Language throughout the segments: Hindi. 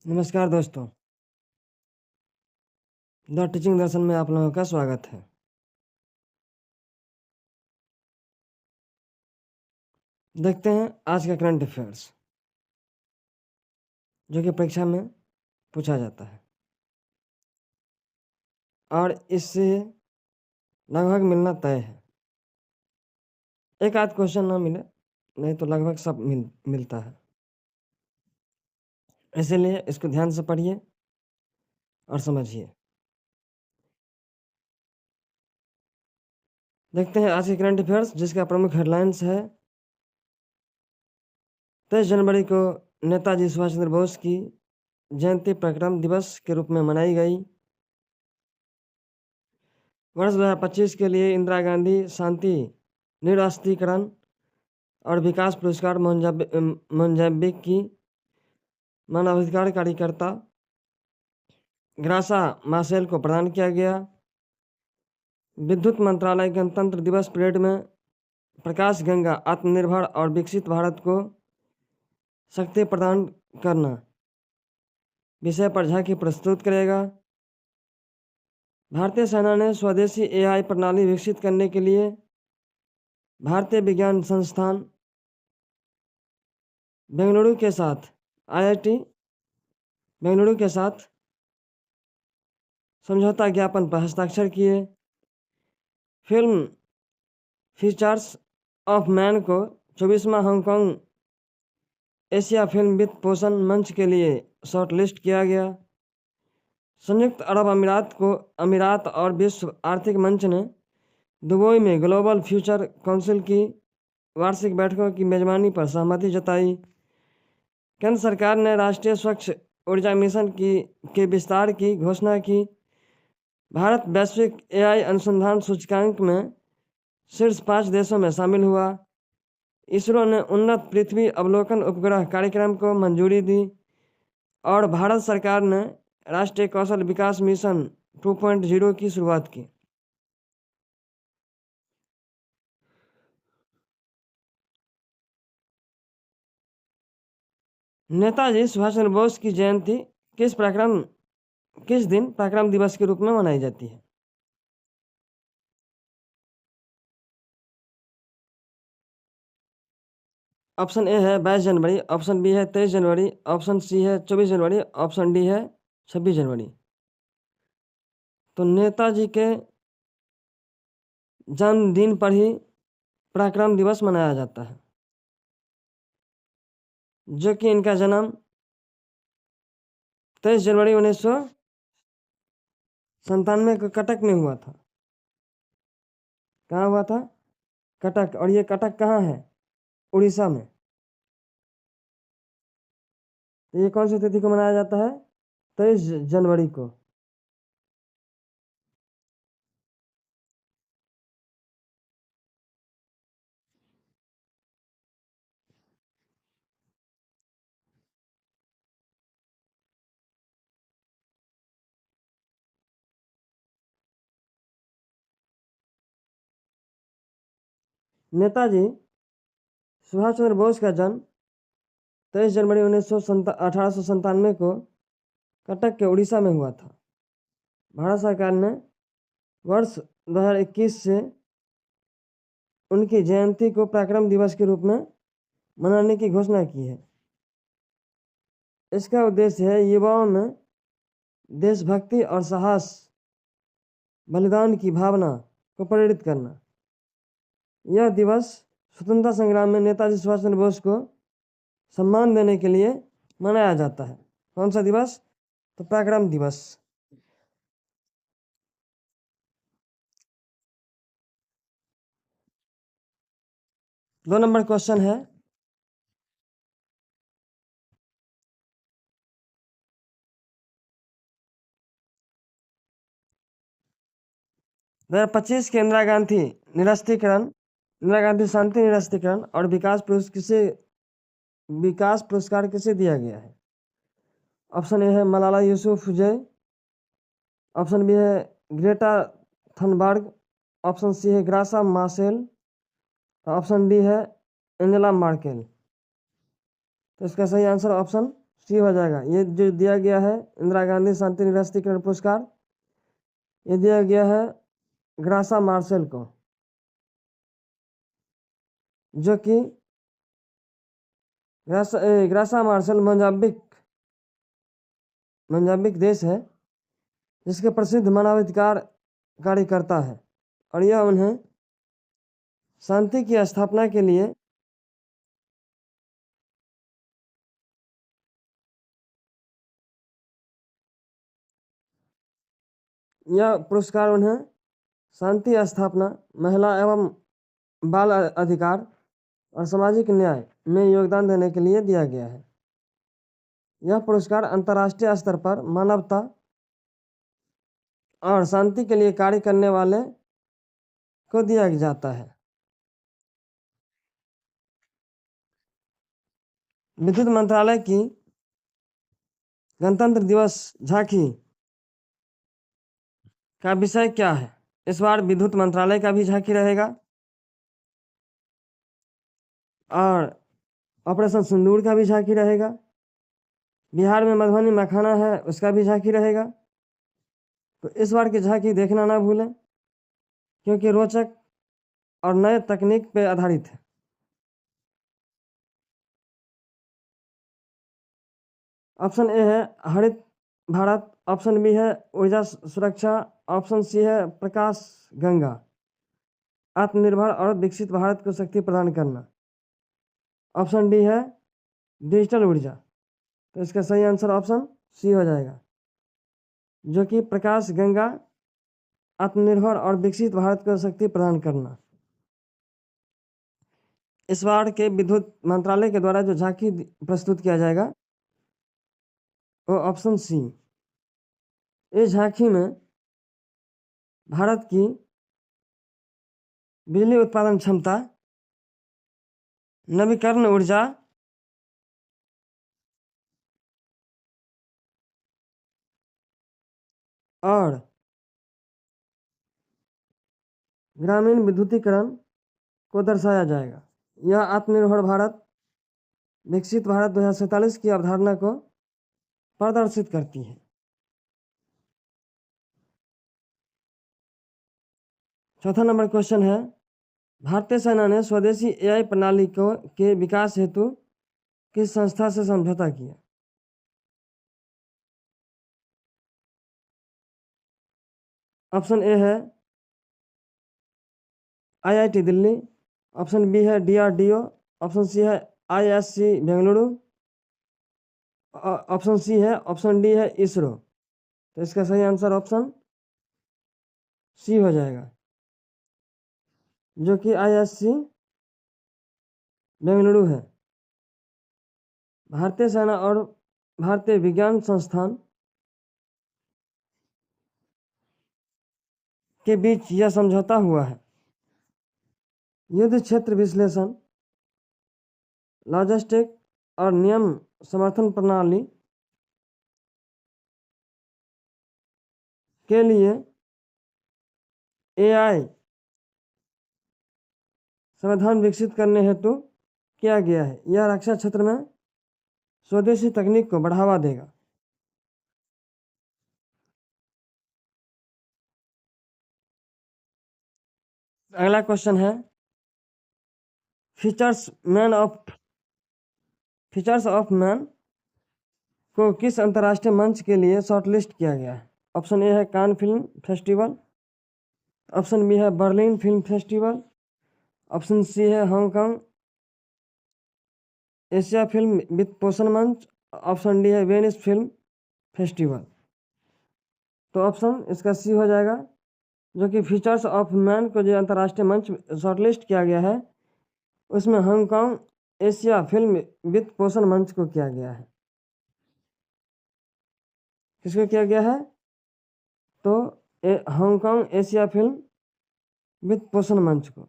नमस्कार दोस्तों, द टीचिंग दर्शन में आप लोगों का स्वागत है। देखते हैं आज का करंट अफेयर्स, जो कि परीक्षा में पूछा जाता है और इससे लगभग मिलना तय है। एक आध क्वेश्चन ना मिले, नहीं तो लगभग सब मिलता है। इसीलिए इसको ध्यान से पढ़िए और समझिए। देखते हैं आज के करंट अफेयर्स, जिसका प्रमुख हेडलाइंस है 23 जनवरी को नेताजी सुभाष चंद्र बोस की जयंती पराक्रम दिवस के रूप में मनाई गई। वर्ष 2025 के लिए इंदिरा गांधी शांति निरस्त्रीकरण और विकास पुरस्कार मोजाम्बिक की मानवाधिकार कार्यकर्ता ग्रासा मासेल को प्रदान किया गया। विद्युत मंत्रालय गणतंत्र दिवस परेड में प्रकाश गंगा आत्मनिर्भर और विकसित भारत को शक्ति प्रदान करना विषय पर झांकी प्रस्तुत करेगा। भारतीय सेना ने स्वदेशी एआई प्रणाली विकसित करने के लिए भारतीय विज्ञान संस्थान बेंगलुरु के साथ आईआईटी बेंगलुरु के साथ समझौता ज्ञापन पर हस्ताक्षर किए। फिल्म फीचर्स ऑफ मैन को 24वां हांगकांग एशिया फिल्म वित्त पोषण मंच के लिए शॉर्टलिस्ट किया गया। संयुक्त अरब अमीरात और विश्व आर्थिक मंच ने दुबई में ग्लोबल फ्यूचर काउंसिल की वार्षिक बैठकों की मेजबानी पर सहमति जताई। केंद्र सरकार ने राष्ट्रीय स्वच्छ ऊर्जा मिशन के विस्तार की घोषणा की। भारत वैश्विक एआई अनुसंधान सूचकांक में शीर्ष 5 देशों में शामिल हुआ। इसरो ने उन्नत पृथ्वी अवलोकन उपग्रह कार्यक्रम को मंजूरी दी और भारत सरकार ने राष्ट्रीय कौशल विकास मिशन 2.0 की शुरुआत की। नेताजी सुभाष चंद्र बोस की जयंती किस दिन पराक्रम दिवस के रूप में मनाई जाती है? ऑप्शन ए है 22 जनवरी, ऑप्शन बी है 23 जनवरी, ऑप्शन सी है 24 जनवरी, ऑप्शन डी है 26 जनवरी। तो नेताजी के जन्मदिन पर ही पराक्रम दिवस मनाया जाता है, जो कि इनका जन्म 23 जनवरी 1997 को कटक में हुआ था। कहाँ हुआ था? कटक। और ये कटक कहाँ है? उड़ीसा में। ये कौन सी तिथि को मनाया जाता है? 23 जनवरी को। नेताजी सुभाष चंद्र बोस का जन्म 23 जनवरी 1897 को कटक के उड़ीसा में हुआ था। भारत सरकार ने वर्ष 2021 से उनकी जयंती को पराक्रम दिवस के रूप में मनाने की घोषणा की है। इसका उद्देश्य है युवाओं में देशभक्ति और साहस, बलिदान की भावना को प्रेरित करना। यह दिवस स्वतंत्रता संग्राम में नेताजी सुभाष चंद्र बोस को सम्मान देने के लिए मनाया जाता है। कौन सा दिवस? तो पराक्रम दिवस। दो नंबर क्वेश्चन है, दो 2025 के इंदिरा गांधी शांति निरस्त्रीकरण और विकास पुरस्कार किसे दिया गया है? ऑप्शन ए है मलाला यूसुफजई, ऑप्शन बी है ग्रेटा थनबर्ग, ऑप्शन सी है ग्रासा मासेल, ऑप्शन डी है एंजेला मार्केल। तो इसका सही आंसर ऑप्शन सी हो जाएगा। ये जो दिया गया है इंदिरा गांधी शांति निरस्तीकरण पुरस्कार, ये दिया गया है ग्रासा मार्शल को, जो कि ग्रासा मार्शल मोजाम्बिक देश है जिसके प्रसिद्ध मानवाधिकार कार्यकर्ता है, और यह उन्हें शांति की स्थापना के लिए यह पुरस्कार उन्हें शांति स्थापना, महिला एवं बाल अधिकार और सामाजिक न्याय में योगदान देने के लिए दिया गया है। यह पुरस्कार अंतर्राष्ट्रीय स्तर पर मानवता और शांति के लिए कार्य करने वाले को दिया जाता है। विद्युत मंत्रालय की गणतंत्र दिवस झांकी का विषय क्या है? इस बार विद्युत मंत्रालय का भी झांकी रहेगा और ऑपरेशन सिंदूर का भी झांकी रहेगा। बिहार में मधुबनी मखाना है, उसका भी झांकी रहेगा। तो इस बार की झांकी देखना ना भूलें, क्योंकि रोचक और नए तकनीक पे आधारित है। ऑप्शन ए है हरित भारत, ऑप्शन बी है ऊर्जा सुरक्षा, ऑप्शन सी है प्रकाश गंगा, आत्मनिर्भर और विकसित भारत को शक्ति प्रदान करना, ऑप्शन डी है डिजिटल ऊर्जा। तो इसका सही आंसर ऑप्शन सी हो जाएगा, जो कि प्रकाश गंगा, आत्मनिर्भर और विकसित भारत को शक्ति प्रदान करना। इस बार के विद्युत मंत्रालय के द्वारा जो झांकी प्रस्तुत किया जाएगा वो ऑप्शन सी। इस झांकी में भारत की बिजली उत्पादन क्षमता, नवीकरण ऊर्जा और ग्रामीण विद्युतीकरण को दर्शाया जाएगा। यह आत्मनिर्भर भारत, विकसित भारत 2047 की अवधारणा को प्रदर्शित करती है। चौथा नंबर क्वेश्चन है, भारतीय सेना ने स्वदेशी एआई प्रणाली के विकास हेतु किस संस्था से समझौता किया? ऑप्शन ए है आईआईटी दिल्ली, ऑप्शन बी है डीआरडीओ, ऑप्शन सी है आईएससी बेंगलुरु, ऑप्शन डी है इसरो। तो इसका सही आंसर ऑप्शन सी हो जाएगा, जो कि आईएससी बेंगलुरु है। भारतीय सेना और भारतीय विज्ञान संस्थान के बीच यह समझौता हुआ है। युद्ध क्षेत्र विश्लेषण, लॉजिस्टिक और नियम समर्थन प्रणाली के लिए एआई समाधान विकसित करने हेतु किया गया है। यह रक्षा क्षेत्र में स्वदेशी तकनीक को बढ़ावा देगा। अगला क्वेश्चन है, फीचर्स ऑफ मैन को किस अंतर्राष्ट्रीय मंच के लिए शॉर्टलिस्ट किया गया है? ऑप्शन ए है Cannes film festival, option B है Berlin film festival, option C है हांगकांग एशिया फिल्म वित्त पोषण मंच, ऑप्शन डी है वेनिस फिल्म फेस्टिवल। तो ऑप्शन इसका सी हो जाएगा, जो कि फीचर्स ऑफ मैन को जो अंतर्राष्ट्रीय मंच शॉर्टलिस्ट किया गया है उसमें हांगकांग एशिया फिल्म वित्त पोषण मंच को किया गया है। किसको किया गया है? तो हांगकांग एशिया फिल्म वित्त पोषण मंच को।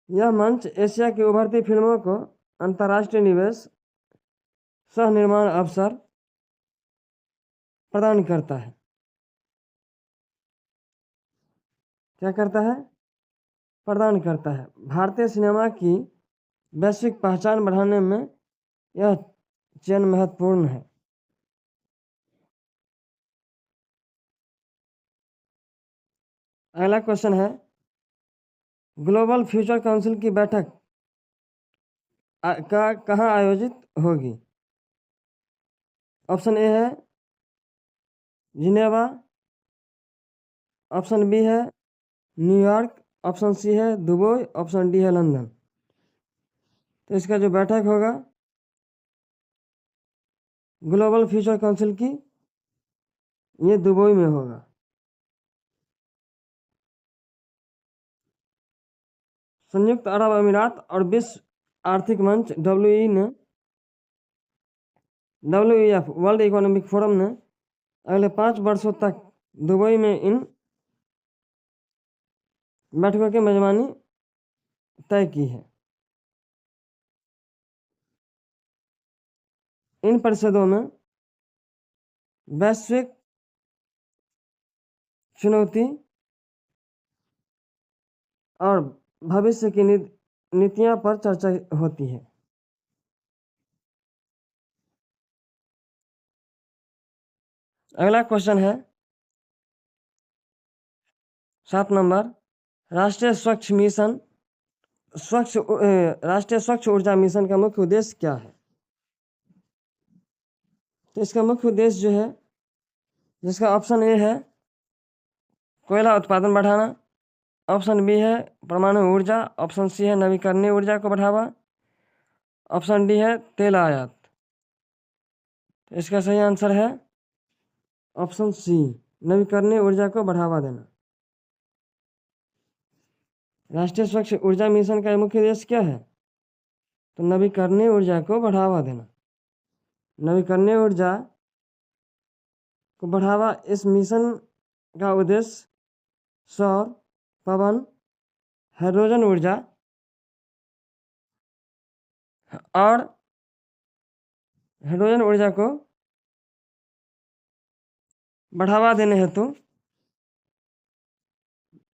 यह मंच एशिया की उभरती फिल्मों को अंतर्राष्ट्रीय निवेश, सह निर्माण अवसर प्रदान करता है। क्या करता है? प्रदान करता है। भारतीय सिनेमा की वैश्विक पहचान बढ़ाने में यह चयन महत्वपूर्ण है। अगला क्वेश्चन है, ग्लोबल फ्यूचर काउंसिल की बैठक कहाँ आयोजित होगी? ऑप्शन ए है जिनेवा, ऑप्शन बी है न्यूयॉर्क, ऑप्शन सी है दुबई, ऑप्शन डी है लंदन। तो इसका जो बैठक होगा ग्लोबल फ्यूचर काउंसिल की, ये दुबई में होगा। संयुक्त अरब अमीरात और विश्व आर्थिक मंच WEF वर्ल्ड इकोनॉमिक फोरम ने अगले 5 वर्षों तक दुबई में इन बैठकों की मेजबानी तय की है। इन परिषदों में वैश्विक चुनौती और भविष्य की नीतियां पर चर्चा होती है। अगला क्वेश्चन है 7 नंबर, राष्ट्रीय स्वच्छ ऊर्जा मिशन का मुख्य उद्देश्य क्या है? तो इसका मुख्य उद्देश्य जो है, जिसका ऑप्शन ए है कोयला उत्पादन बढ़ाना, ऑप्शन बी है परमाणु ऊर्जा, ऑप्शन सी है नवीकरणीय ऊर्जा को बढ़ावा, ऑप्शन डी है तेल आयात। तो इसका सही आंसर है ऑप्शन सी, नवीकरणीय ऊर्जा को बढ़ावा देना। राष्ट्रीय स्वच्छ ऊर्जा मिशन का मुख्य उद्देश्य क्या है? तो नवीकरणीय ऊर्जा को बढ़ावा देना। नवीकरणीय ऊर्जा को बढ़ावा, इस मिशन का उद्देश्य सौर, पवन, हाइड्रोजन ऊर्जा और हाइड्रोजन ऊर्जा को बढ़ावा देने हेतु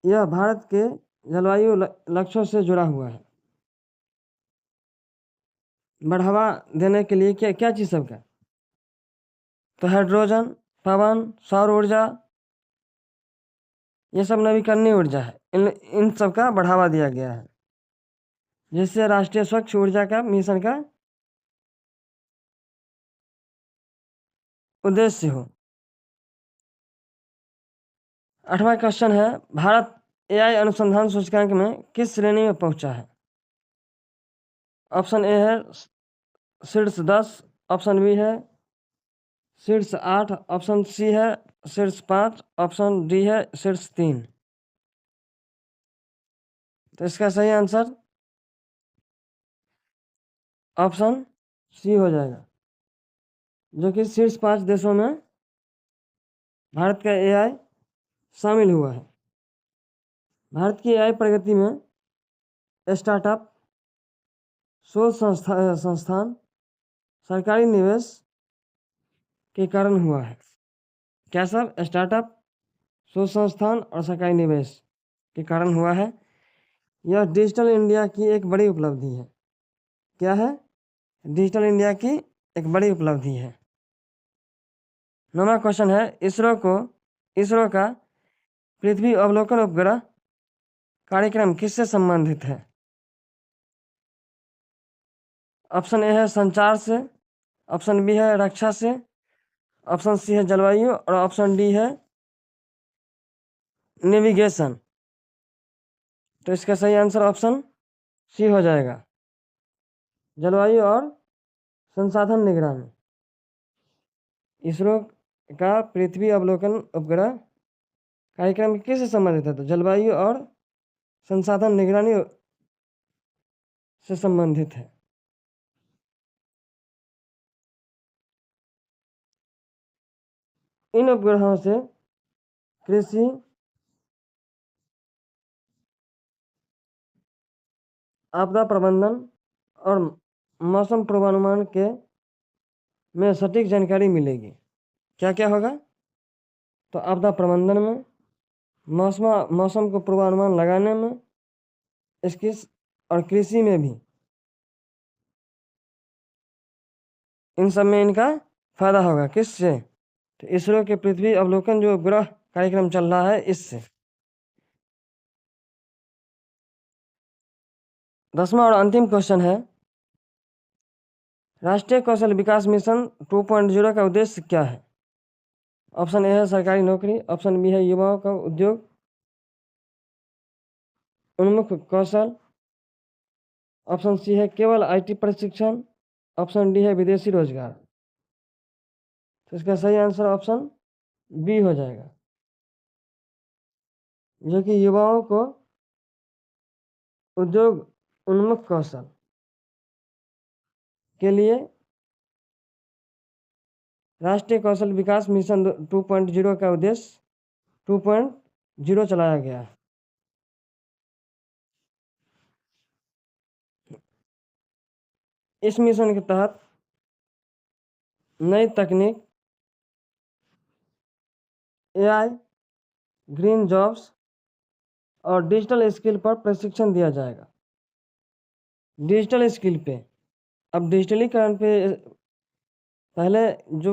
यह भारत के जलवायु लक्ष्यों से जुड़ा हुआ है। बढ़ावा देने के लिए क्या क्या चीज़ सबका? तो हाइड्रोजन, पवन, सौर ऊर्जा, ये सब नवीकरणीय ऊर्जा है। इन सब का बढ़ावा दिया गया है, जिससे राष्ट्रीय स्वच्छ ऊर्जा का मिशन का उद्देश्य हो। 8वां क्वेश्चन है, भारत AI अनुसंधान सूचकांक में किस श्रेणी में पहुंचा है? ऑप्शन ए है शीर्ष 10, ऑप्शन बी है शीर्ष 8, ऑप्शन सी है शीर्ष 5, ऑप्शन डी है शीर्ष 3। तो इसका सही आंसर ऑप्शन सी हो जाएगा, जो कि शीर्ष 5 देशों में भारत का AI शामिल हुआ है। भारत की AI प्रगति में स्टार्टअप, शोध संस्थान, सरकारी निवेश के कारण हुआ है। क्या सब? स्टार्टअप, शोध संस्थान और सरकारी निवेश के कारण हुआ है। यह डिजिटल इंडिया की एक बड़ी उपलब्धि है। क्या है? डिजिटल इंडिया की एक बड़ी उपलब्धि है। 9वां क्वेश्चन है, इसरो का पृथ्वी अवलोकन उपग्रह कार्यक्रम किससे संबंधित है? ऑप्शन ए है संचार से, ऑप्शन बी है रक्षा से, ऑप्शन सी है जलवायु और ऑप्शन डी है नेविगेशन। तो इसका सही आंसर ऑप्शन सी हो जाएगा, जलवायु और संसाधन निगरानी। इसरो का पृथ्वी अवलोकन उपग्रह कार्यक्रम किससे संबंधित है? तो जलवायु और संसाधन निगरानी से संबंधित है। इन उपग्रहों से कृषि, आपदा प्रबंधन और मौसम पूर्वानुमान के में सटीक जानकारी मिलेगी। क्या क्या होगा? तो आपदा प्रबंधन में, मौसम को पूर्वानुमान लगाने में, इसकी और कृषि में भी इन सब में इनका फायदा होगा। किससे? तो इसरो के पृथ्वी अवलोकन जो उपग्रह कार्यक्रम चल रहा है इससे। 10वां और अंतिम क्वेश्चन है, राष्ट्रीय कौशल विकास मिशन 2.0 का उद्देश्य क्या है? ऑप्शन ए है सरकारी नौकरी, ऑप्शन बी है युवाओं का उद्योग उन्मुख कौशल, ऑप्शन सी है केवल आईटी प्रशिक्षण, ऑप्शन डी है विदेशी रोजगार। तो इसका सही आंसर ऑप्शन बी हो जाएगा, जो कि युवाओं को उद्योग उन्मुख कौशल के लिए राष्ट्रीय कौशल विकास मिशन 2.0 का उद्देश्य 2.0 चलाया गया है। इस मिशन के तहत नई तकनीक, एआई, ग्रीन जॉब्स और डिजिटल स्किल पर प्रशिक्षण दिया जाएगा। डिजिटल स्किल पे, अब डिजिटलीकरण पे पहले जो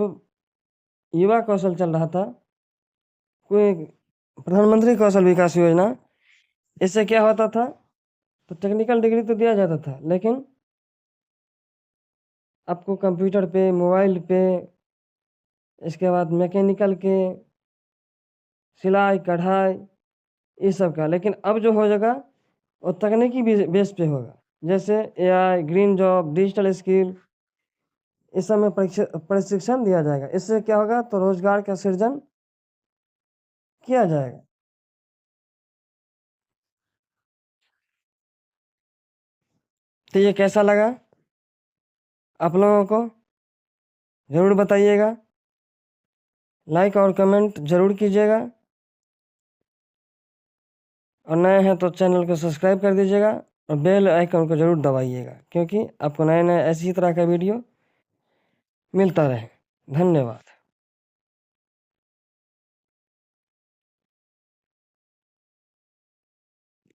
युवा कौशल चल रहा था, कोई प्रधानमंत्री कौशल विकास योजना, इससे क्या होता था, तो टेक्निकल डिग्री तो दिया जाता था, लेकिन आपको कंप्यूटर पे, मोबाइल पे, इसके बाद मैकेनिकल के, सिलाई कढ़ाई, इस सब का, लेकिन अब जो हो जाएगा वो तकनीकी बेस पे होगा, जैसे AI, green job, digital skill, इस सब में प्रशिक्षण दिया जाएगा। इससे क्या होगा, तो रोजगार का सृजन किया जाएगा। तो ये कैसा लगा आप लोगों को, ज़रूर बताइएगा, लाइक और कमेंट ज़रूर कीजिएगा, और नए हैं तो चैनल को सब्सक्राइब कर दीजिएगा और बेल आइकन को ज़रूर दबाइएगा, क्योंकि आपको नए नए ऐसी ही तरह का वीडियो मिलता रहे। धन्यवाद।